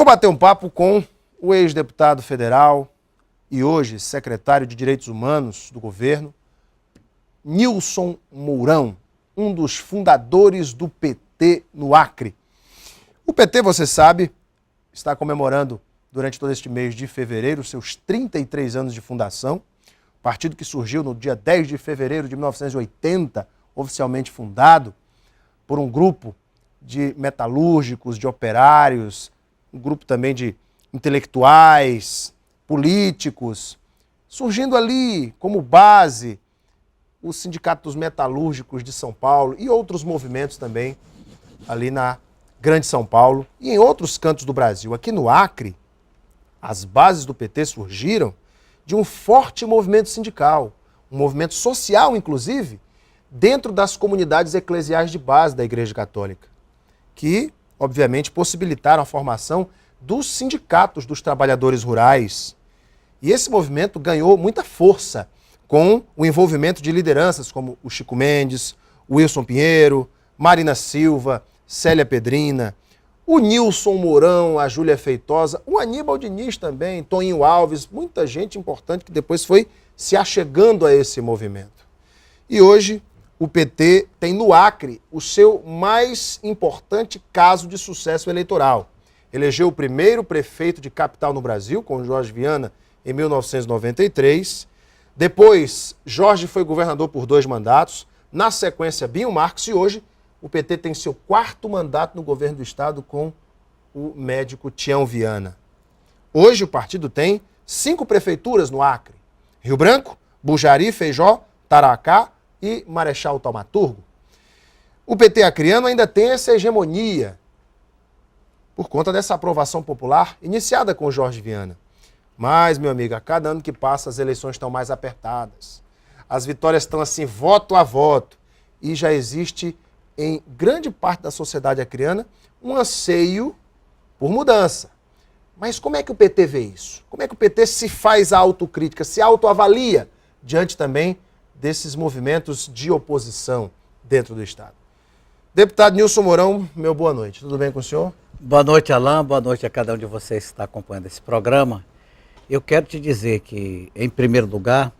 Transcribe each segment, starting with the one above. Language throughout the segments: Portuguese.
bater um papo com o ex-deputado federal e hoje secretário de Direitos Humanos do governo, Nilson Mourão, um dos fundadores do PT no Acre. O PT, você sabe, está comemorando durante todo este mês de fevereiro seus 33 anos de fundação. Partido que surgiu no dia 10 de fevereiro de 1980, oficialmente fundado por um grupo de metalúrgicos, de operários, um grupo também de intelectuais, políticos, surgindo ali como base o Sindicato dos Metalúrgicos de São Paulo e outros movimentos também ali na Grande São Paulo e em outros cantos do Brasil. Aqui no Acre, as bases do PT surgiram de um forte movimento sindical, um movimento social, inclusive, dentro das comunidades eclesiais de base da Igreja Católica, que, obviamente, possibilitaram a formação dos sindicatos dos trabalhadores rurais. E esse movimento ganhou muita força com o envolvimento de lideranças como o Chico Mendes, o Wilson Pinheiro, Marina Silva, Célia Pedrina, o Nilson Mourão, a Júlia Feitosa, o Aníbal Diniz também, Toninho Alves, muita gente importante que depois foi se achegando a esse movimento. E hoje o PT tem no Acre o seu mais importante caso de sucesso eleitoral. Elegeu o primeiro prefeito de capital no Brasil, com Jorge Viana, em 1993. Depois, Jorge foi governador por 2 mandatos. Na sequência, Binho Marques. E hoje, o PT tem seu 4º mandato no governo do estado com o médico Tião Viana. Hoje, o partido tem 5 prefeituras no Acre: Rio Branco, Bujari, Feijó, Taracá e Marechal Taumaturgo. O PT acreano ainda tem essa hegemonia por conta dessa aprovação popular iniciada com Jorge Viana. Mas, meu amigo, a cada ano que passa as eleições estão mais apertadas. As vitórias estão assim, voto a voto. E já existe, em grande parte da sociedade acreana, um anseio por mudança. Mas como é que o PT vê isso? Como é que o PT se faz a autocrítica, se autoavalia diante também desses movimentos de oposição dentro do estado? Deputado Nilson Mourão, meu boa noite. Tudo bem com o senhor? Boa noite, Alain. Boa noite a cada um de vocês que está acompanhando esse programa. Eu quero te dizer que, em primeiro lugar,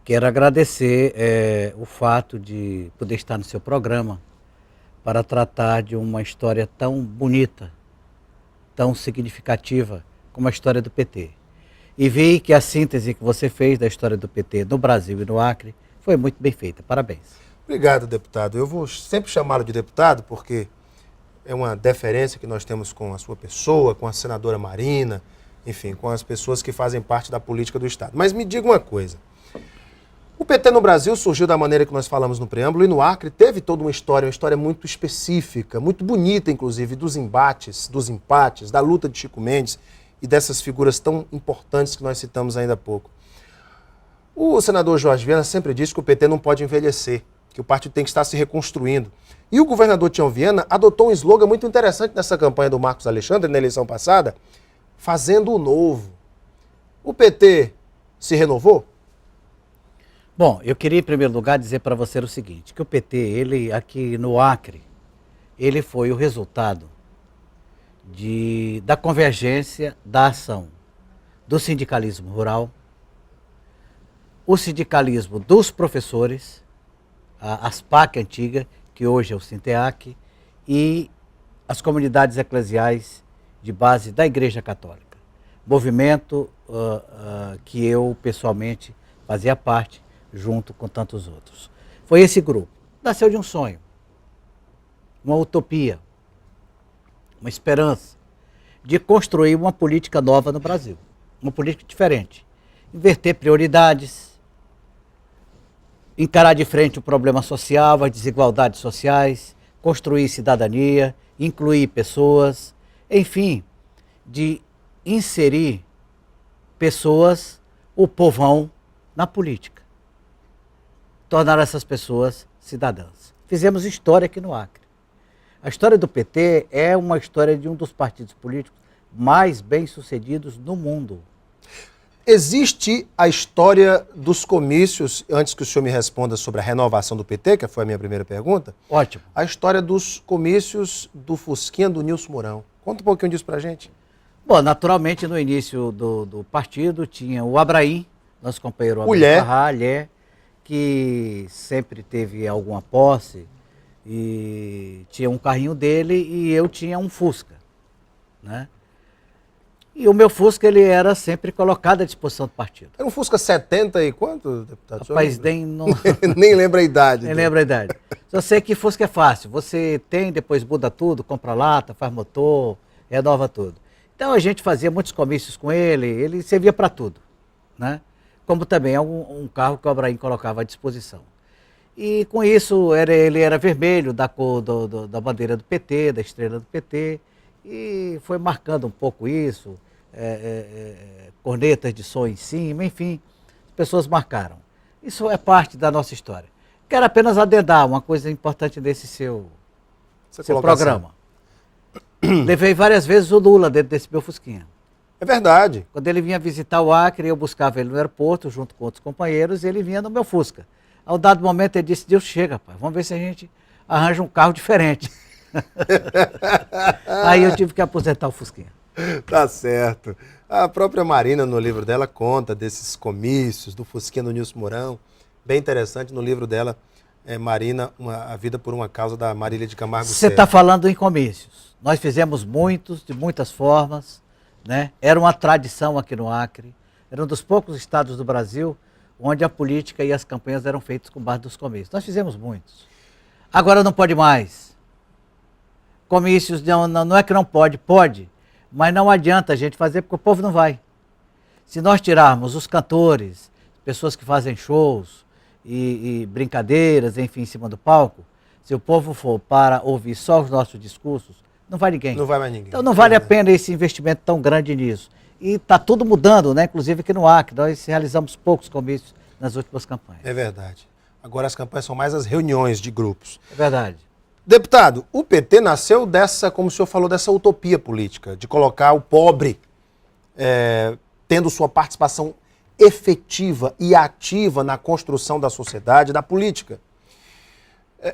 quero agradecer o fato de poder estar no seu programa para tratar de uma história tão bonita, tão significativa como a história do PT. E vi que a síntese que você fez da história do PT no Brasil e no Acre foi muito bem feita. Parabéns. Obrigado, deputado. Eu vou sempre chamá-lo de deputado porque é uma deferência que nós temos com a sua pessoa, com a senadora Marina, enfim, com as pessoas que fazem parte da política do estado. Mas me diga uma coisa. O PT no Brasil surgiu da maneira que nós falamos no preâmbulo e no Acre teve toda uma história muito específica, muito bonita, inclusive, dos embates, dos empates, da luta de Chico Mendes e dessas figuras tão importantes que nós citamos ainda há pouco. O senador Jorge Viana sempre disse que o PT não pode envelhecer, que o partido tem que estar se reconstruindo. E o governador Tião Viana adotou um slogan muito interessante nessa campanha do Marcos Alexandre, na eleição passada, fazendo o novo. O PT se renovou? Bom, eu queria em primeiro lugar dizer para você o seguinte, que o PT, ele aqui no Acre, ele foi o resultado da convergência da ação do sindicalismo rural, o sindicalismo dos professores, a ASPAC antiga, que hoje é o Sinteac, e as comunidades eclesiais de base da Igreja Católica. Movimento que eu, pessoalmente, fazia parte, junto com tantos outros. Foi esse grupo. Nasceu de um sonho, uma utopia, uma esperança de construir uma política nova no Brasil. Uma política diferente. Inverter prioridades, encarar de frente o problema social, as desigualdades sociais, construir cidadania, incluir pessoas, enfim, de inserir pessoas, o povão, na política. Tornar essas pessoas cidadãs. Fizemos história aqui no Acre. A história do PT é uma história de um dos partidos políticos mais bem-sucedidos no mundo. Existe a história dos comícios, antes que o senhor me responda sobre a renovação do PT, que foi a minha primeira pergunta. Ótimo. A história dos comícios do Fusquinha do Nilson Mourão. Conta um pouquinho disso pra gente. Bom, naturalmente, no início do partido tinha o Abraim, nosso companheiro Mulher. Abraim, que sempre teve alguma posse e tinha um carrinho dele e eu tinha um Fusca, né? E o meu Fusca, ele era sempre colocado à disposição do partido. Era um Fusca 70 e quanto, deputado? Rapaz, nem, não, Nem lembra a idade. nem lembro a idade. Só sei que Fusca é fácil. Você tem, depois muda tudo, compra lata, faz motor, renova tudo. Então a gente fazia muitos comícios com ele servia para tudo, né? Como também é um carro que o Abraim colocava à disposição. E com isso ele era vermelho, da cor da bandeira do PT, da estrela do PT, e foi marcando um pouco isso. Cornetas de som em cima, enfim, as pessoas marcaram. Isso é parte da nossa história. Quero apenas adendar uma coisa importante desse seu programa. Levei várias vezes o Lula dentro desse meu Fusquinha. É verdade. Quando ele vinha visitar o Acre, eu buscava ele no aeroporto, junto com outros companheiros, e ele vinha no meu Fusca. Ao dado momento ele disse, Deus chega, pai, vamos ver se a gente arranja um carro diferente. Aí eu tive que aposentar o Fusquinha. Tá certo. A própria Marina, no livro dela, conta desses comícios, do Fusquinha do Nilson Mourão. Bem interessante, no livro dela, Marina, A Vida por uma Causa, da Marília de Camargo Você está falando em comícios. Nós fizemos muitos, de muitas formas, né? Era uma tradição aqui no Acre. Era um dos poucos estados do Brasil onde a política e as campanhas eram feitas com base nos comícios. Nós fizemos muitos. Agora não pode mais. Comícios, não é que não pode, pode. Mas não adianta a gente fazer porque o povo não vai. Se nós tirarmos os cantores, pessoas que fazem shows e brincadeiras, enfim, em cima do palco, se o povo for para ouvir só os nossos discursos, não vai ninguém. Não vai mais ninguém. Então não vale a pena esse investimento tão grande nisso. E está tudo mudando, né? Inclusive aqui no Acre, nós realizamos poucos comícios nas últimas campanhas. É verdade. Agora as campanhas são mais as reuniões de grupos. É verdade. Deputado, o PT nasceu dessa, como o senhor falou, dessa utopia política, de colocar o pobre tendo sua participação efetiva e ativa na construção da sociedade, da política.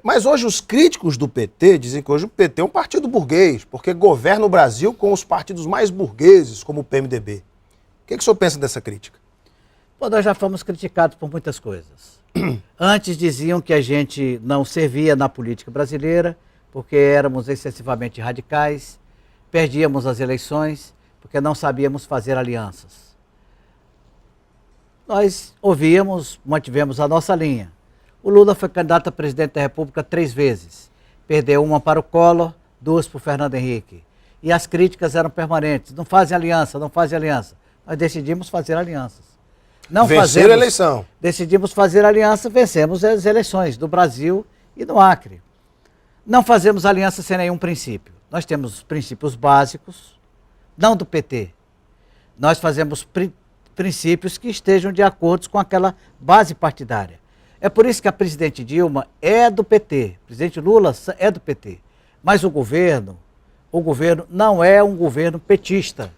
Mas hoje os críticos do PT dizem que hoje o PT é um partido burguês, porque governa o Brasil com os partidos mais burgueses, como o PMDB. O que o senhor pensa dessa crítica? Pô, nós já fomos criticados por muitas coisas. Antes diziam que a gente não servia na política brasileira, porque éramos excessivamente radicais, perdíamos as eleições, porque não sabíamos fazer alianças. Nós ouvíamos, mantivemos a nossa linha. O Lula foi candidato a presidente da República 3 vezes. Perdeu uma para o Collor, 2 para o Fernando Henrique. E as críticas eram permanentes. Não fazem aliança, não fazem aliança. Nós decidimos fazer alianças. Não vencer a eleição. Decidimos fazer aliança, vencemos as eleições do Brasil e do Acre. Não fazemos aliança sem nenhum princípio. Nós temos os princípios básicos, não do PT. Nós fazemos princípios que estejam de acordo com aquela base partidária. É por isso que a presidente Dilma é do PT, o presidente Lula é do PT. Mas o governo não é um governo petista.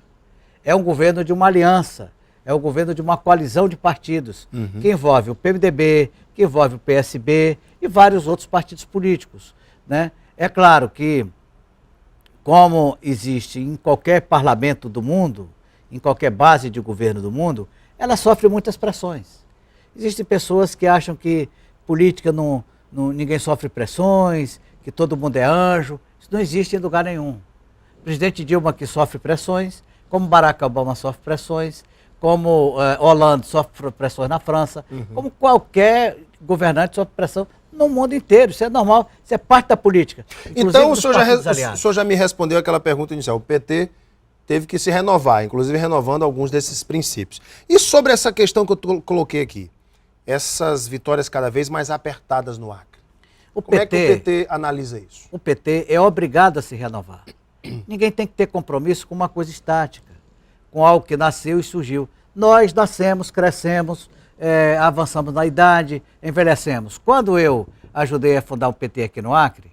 É um governo de uma aliança. É o governo de uma coalizão de partidos, que envolve o PMDB, que envolve o PSB e vários outros partidos políticos, né? É claro que, como existe em qualquer parlamento do mundo, em qualquer base de governo do mundo, ela sofre muitas pressões. Existem pessoas que acham que política ninguém sofre pressões, que todo mundo é anjo. Isso não existe em lugar nenhum. O presidente Dilma que sofre pressões, como Barack Obama sofre pressões, como Hollande sofre pressões na França, como qualquer governante sofre pressão no mundo inteiro. Isso é normal, isso é parte da política. Então o senhor já me respondeu aquela pergunta inicial. O PT teve que se renovar, inclusive renovando alguns desses princípios. E sobre essa questão que eu coloquei aqui, essas vitórias cada vez mais apertadas no Acre. Como é que o PT analisa isso? O PT é obrigado a se renovar. Ninguém tem que ter compromisso com uma coisa estática, com algo que nasceu e surgiu. Nós nascemos, crescemos, avançamos na idade, envelhecemos. Quando eu ajudei a fundar o PT aqui no Acre,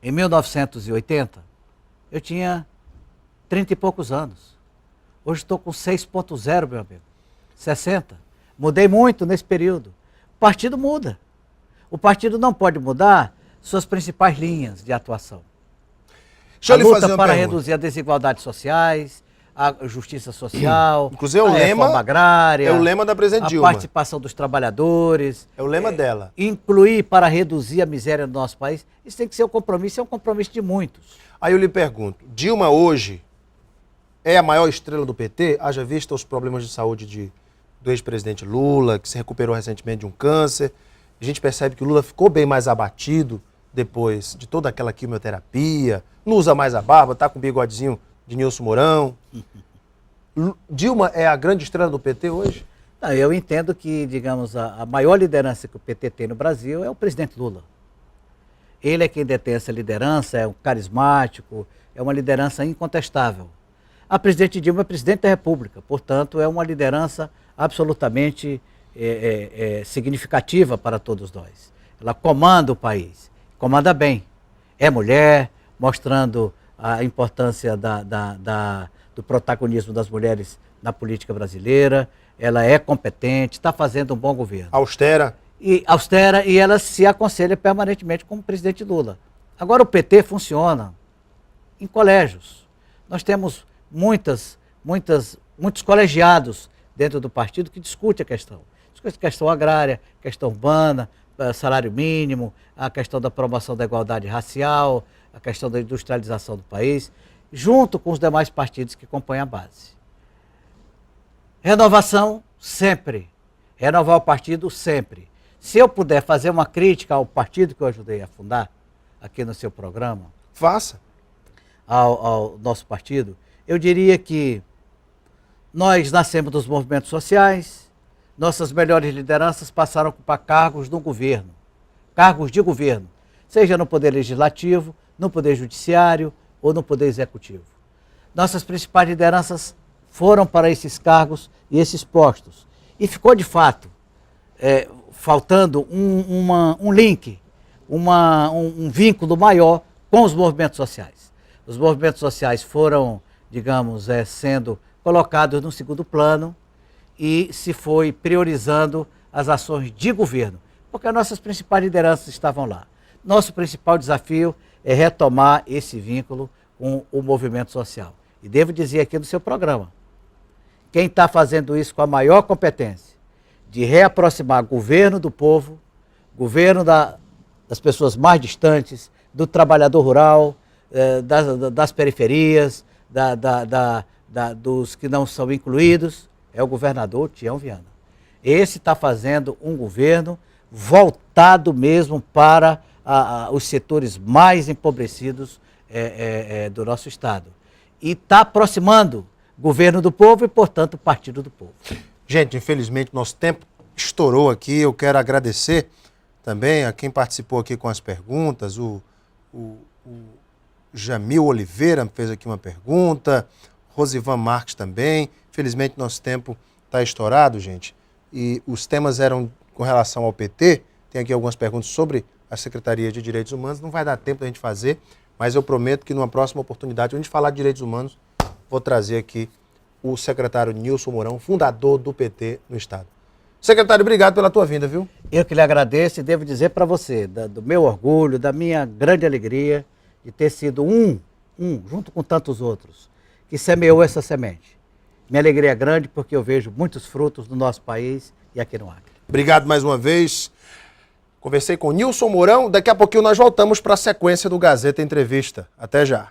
em 1980, eu tinha 30 e poucos anos. Hoje estou com 6.0, meu amigo. 60. Mudei muito nesse período. O partido muda. O partido não pode mudar suas principais linhas de atuação. Deixa eu lhe fazer uma para pergunta. reduzir as desigualdades sociais, a justiça social, Inclusive, a reforma agrária, é o lema da presidente a Dilma. participação dos trabalhadores. É o lema dela. Incluir para reduzir a miséria do nosso país. Isso tem que ser um compromisso, é um compromisso de muitos. Aí eu lhe pergunto, Dilma hoje é a maior estrela do PT? Haja vista os problemas de saúde do ex-presidente Lula, que se recuperou recentemente de um câncer. A gente percebe que o Lula ficou bem mais abatido depois de toda aquela quimioterapia, não usa mais a barba, tá com o bigodezinho de Nilson Mourão. Dilma é a grande estrela do PT hoje? Não, eu entendo que, digamos, a maior liderança que o PT tem no Brasil é o presidente Lula. Ele é quem detém essa liderança, é um carismático, é uma liderança incontestável. A presidente Dilma é presidente da República, portanto, é uma liderança absolutamente significativa para todos nós. Ela comanda o país, comanda bem. É mulher, mostrando a importância do protagonismo das mulheres na política brasileira. Ela é competente, está fazendo um bom governo. Austera E ela se aconselha permanentemente com o presidente Lula. Agora o PT funciona em colégios. Nós temos muitos colegiados dentro do partido que discutem a questão. Discute a questão agrária, questão urbana, salário mínimo, a questão da promoção da igualdade racial, a questão da industrialização do país, junto com os demais partidos que compõem a base. Renovação, sempre. Renovar o partido, sempre. Se eu puder fazer uma crítica ao partido que eu ajudei a fundar, aqui no seu programa, faça. Ao nosso partido, eu diria que nós nascemos dos movimentos sociais, nossas melhores lideranças passaram a ocupar cargos no governo, cargos de governo, seja no Poder Legislativo, no Poder Judiciário ou no Poder Executivo. Nossas principais lideranças foram para esses cargos e esses postos. E ficou, de fato, faltando um link, um vínculo maior com os movimentos sociais. Os movimentos sociais foram, digamos, sendo colocados no segundo plano e se foi priorizando as ações de governo, porque as nossas principais lideranças estavam lá. Nosso principal desafio é retomar esse vínculo com o movimento social. E devo dizer aqui no seu programa, quem está fazendo isso com a maior competência de reaproximar o governo do povo, governo das pessoas mais distantes, do trabalhador rural, das periferias, dos que não são incluídos, é o governador Tião Viana. Esse está fazendo um governo voltado mesmo para os setores mais empobrecidos do nosso Estado. E está aproximando o governo do povo e, portanto, o partido do povo. Gente, infelizmente, nosso tempo estourou aqui. Eu quero agradecer também a quem participou aqui com as perguntas. O Jamil Oliveira fez aqui uma pergunta, Rosivan Marques também. Infelizmente, nosso tempo está estourado, gente. E os temas eram com relação ao PT. Tem aqui algumas perguntas sobre a Secretaria de Direitos Humanos. Não vai dar tempo da gente fazer, mas eu prometo que numa próxima oportunidade, quando a gente falar de direitos humanos, vou trazer aqui o secretário Nilson Mourão, fundador do PT no Estado. Secretário, obrigado pela tua vinda, viu? Eu que lhe agradeço e devo dizer para você, do meu orgulho, da minha grande alegria de ter sido junto com tantos outros, que semeou essa semente. Minha alegria é grande porque eu vejo muitos frutos no nosso país e aqui no Acre. Obrigado mais uma vez. Conversei com Nilson Mourão. Daqui a pouquinho nós voltamos para a sequência do Gazeta Entrevista. Até já.